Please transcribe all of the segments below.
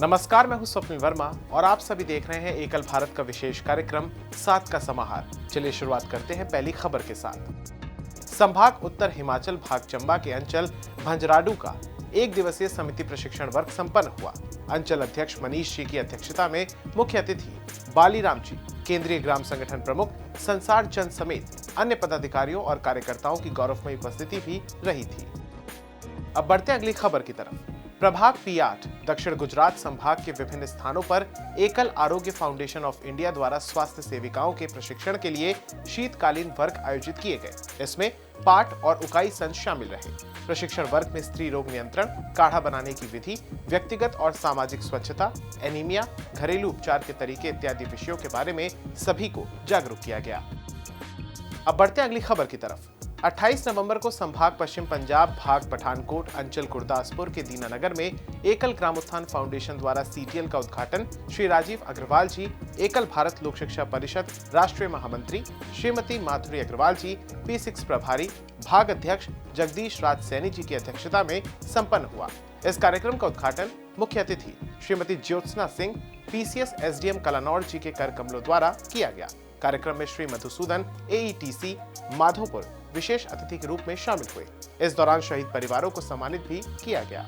नमस्कार, मैं हूं स्वप्निल वर्मा और आप सभी देख रहे हैं एकल भारत का विशेष कार्यक्रम 7 का समाहार। चलिए शुरुआत करते हैं पहली खबर के साथ। संभाग उत्तर हिमाचल भाग चंबा के अंचल भंजराडू का एक दिवसीय समिति प्रशिक्षण वर्ग संपन्न हुआ। अंचल अध्यक्ष मनीष जी की अध्यक्षता में मुख्य अतिथि बालीराम जी, केंद्रीय ग्राम संगठन प्रमुख संसार चंद समेत अन्य पदाधिकारियों और कार्यकर्ताओं की गौरवमयी उपस्थिति भी रही थी। अब बढ़ते अगली खबर की तरफ। प्रभाग P8 दक्षिण गुजरात संभाग के विभिन्न स्थानों पर एकल आरोग्य फाउंडेशन ऑफ इंडिया द्वारा स्वास्थ्य सेविकाओं के प्रशिक्षण के लिए शीतकालीन वर्ग आयोजित किए गए। इसमें पाट और उकाई संघ शामिल रहे। प्रशिक्षण वर्ग में स्त्री रोग नियंत्रण, काढ़ा बनाने की विधि, व्यक्तिगत और सामाजिक स्वच्छता, एनीमिया, घरेलू उपचार के तरीके इत्यादि विषयों के बारे में सभी को जागरूक किया गया। अब बढ़ते अगली खबर की तरफ। 28 नवंबर को संभाग पश्चिम पंजाब भाग पठानकोट अंचल गुरदासपुर के दीनानगर में एकल ग्रामोत्थान फाउंडेशन द्वारा सीटीएल का उद्घाटन श्री राजीव अग्रवाल जी, एकल भारत लोक शिक्षा परिषद राष्ट्रीय महामंत्री श्रीमती माधुरी अग्रवाल जी, P6 प्रभारी भाग अध्यक्ष जगदीश राज सैनी जी की अध्यक्षता में संपन्न हुआ। इस कार्यक्रम का उद्घाटन मुख्य अतिथि श्रीमती ज्योत्सना सिंह, PCS SDM कलानौर जी के कर कमलों द्वारा किया गया। कार्यक्रम में श्री मधुसूदन AETC माधोपुर विशेष अतिथि के रूप में शामिल हुए। इस दौरान शहीद परिवारों को सम्मानित भी किया गया।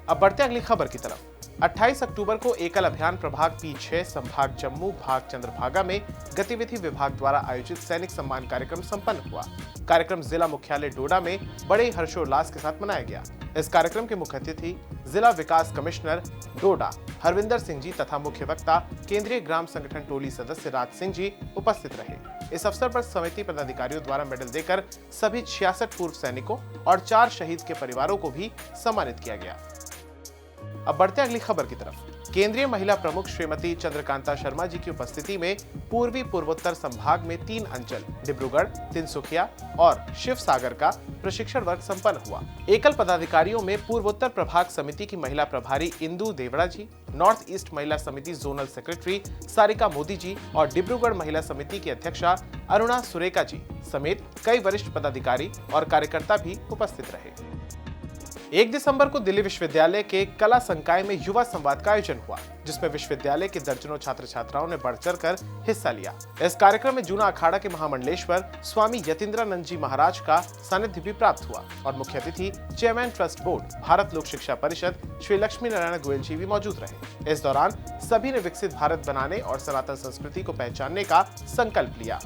अब बढ़ते अगली खबर की तरफ। 28 अक्टूबर को एकल अभियान प्रभाग P6 संभाग जम्मू भाग चंद्रभागा में गतिविधि विभाग द्वारा आयोजित सैनिक सम्मान कार्यक्रम संपन्न हुआ। कार्यक्रम जिला मुख्यालय डोडा में बड़े हर्षोल्लास के साथ मनाया गया। इस कार्यक्रम के मुख्य अतिथि जिला विकास कमिश्नर डोडा हरविंदर सिंह जी तथा मुख्य वक्ता केंद्रीय ग्राम संगठन टोली सदस्य राज सिंह जी उपस्थित रहे। इस अवसर पर समिति पदाधिकारियों द्वारा मेडल देकर सभी 66 पूर्व सैनिकों और 4 शहीद के परिवारों को भी सम्मानित किया गया। अब बढ़ते अगली खबर की तरफ। केंद्रीय महिला प्रमुख श्रीमती चंद्रकांता शर्मा जी की उपस्थिति में पूर्वी पूर्वोत्तर संभाग में 3 अंचल डिब्रूगढ़, तिनसुकिया और शिवसागर का प्रशिक्षण वर्ग संपन्न हुआ। एकल पदाधिकारियों में पूर्वोत्तर प्रभाग समिति की महिला प्रभारी इंदु देवड़ा जी, नॉर्थ ईस्ट महिला समिति जोनल सेक्रेटरी सारिका मोदी जी और डिब्रूगढ़ महिला समिति की अध्यक्षा अरुणा सुरेका जी समेत कई वरिष्ठ पदाधिकारी और कार्यकर्ता भी उपस्थित रहे। 1 दिसंबर को दिल्ली विश्वविद्यालय के कला संकाय में युवा संवाद का आयोजन हुआ, जिसमें विश्वविद्यालय के दर्जनों छात्र छात्राओं ने बढ़ चढ़कर हिस्सा लिया। इस कार्यक्रम में जूना अखाड़ा के महामंडलेश्वर स्वामी यतीन्द्रानंद जी महाराज का सानिध्य भी प्राप्त हुआ और मुख्य अतिथि चेयरमैन ट्रस्ट बोर्ड भारत लोक शिक्षा परिषद श्री लक्ष्मी नारायण गोयल जी भी मौजूद रहे। इस दौरान सभी ने विकसित भारत बनाने और सनातन संस्कृति को पहचानने का संकल्प लिया।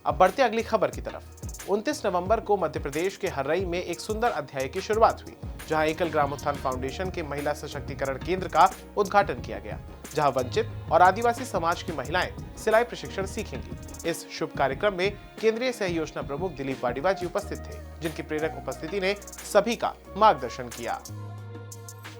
अब बढ़ते अगली खबर की तरफ। 29 नवंबर को मध्य प्रदेश के हर्रई में एक सुंदर अध्याय की शुरुआत हुई, जहां एकल ग्रामोत्थान फाउंडेशन के महिला सशक्तिकरण केंद्र का उद्घाटन किया गया, जहां वंचित और आदिवासी समाज की महिलाएं सिलाई प्रशिक्षण सीखेंगी। इस शुभ कार्यक्रम में केंद्रीय सह योजना प्रमुख दिलीप वाडिवा जी उपस्थित थे, जिनकी प्रेरक उपस्थिति ने सभी का मार्गदर्शन किया।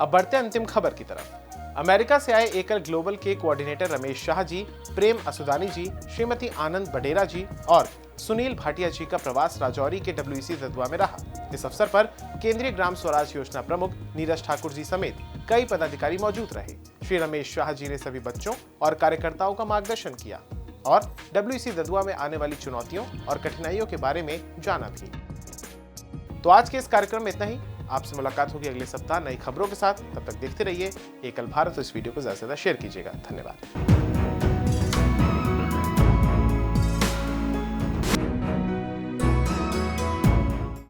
अब बढ़ते अंतिम खबर की तरफ। अमेरिका से आए एकल ग्लोबल के कोऑर्डिनेटर रमेश शाह जी, प्रेम असुदानी जी, श्रीमती आनंद बडेरा जी और सुनील भाटिया जी का प्रवास राजौरी के WEC ददुआ में रहा। इस अवसर पर केंद्रीय ग्राम स्वराज योजना प्रमुख नीरज ठाकुर जी समेत कई पदाधिकारी मौजूद रहे। श्री रमेश शाह जी ने सभी बच्चों और कार्यकर्ताओं का मार्गदर्शन किया और WEC ददुआ में आने वाली चुनौतियों और कठिनाइयों के बारे में जाना भी। तो आज के इस कार्यक्रम में इतना ही। आपसे मुलाकात होगी अगले सप्ताह नई खबरों के साथ। तब तक देखते रहिए एकल भारत। इस वीडियो को ज्यादा से ज्यादा शेयर कीजिएगा। धन्यवाद।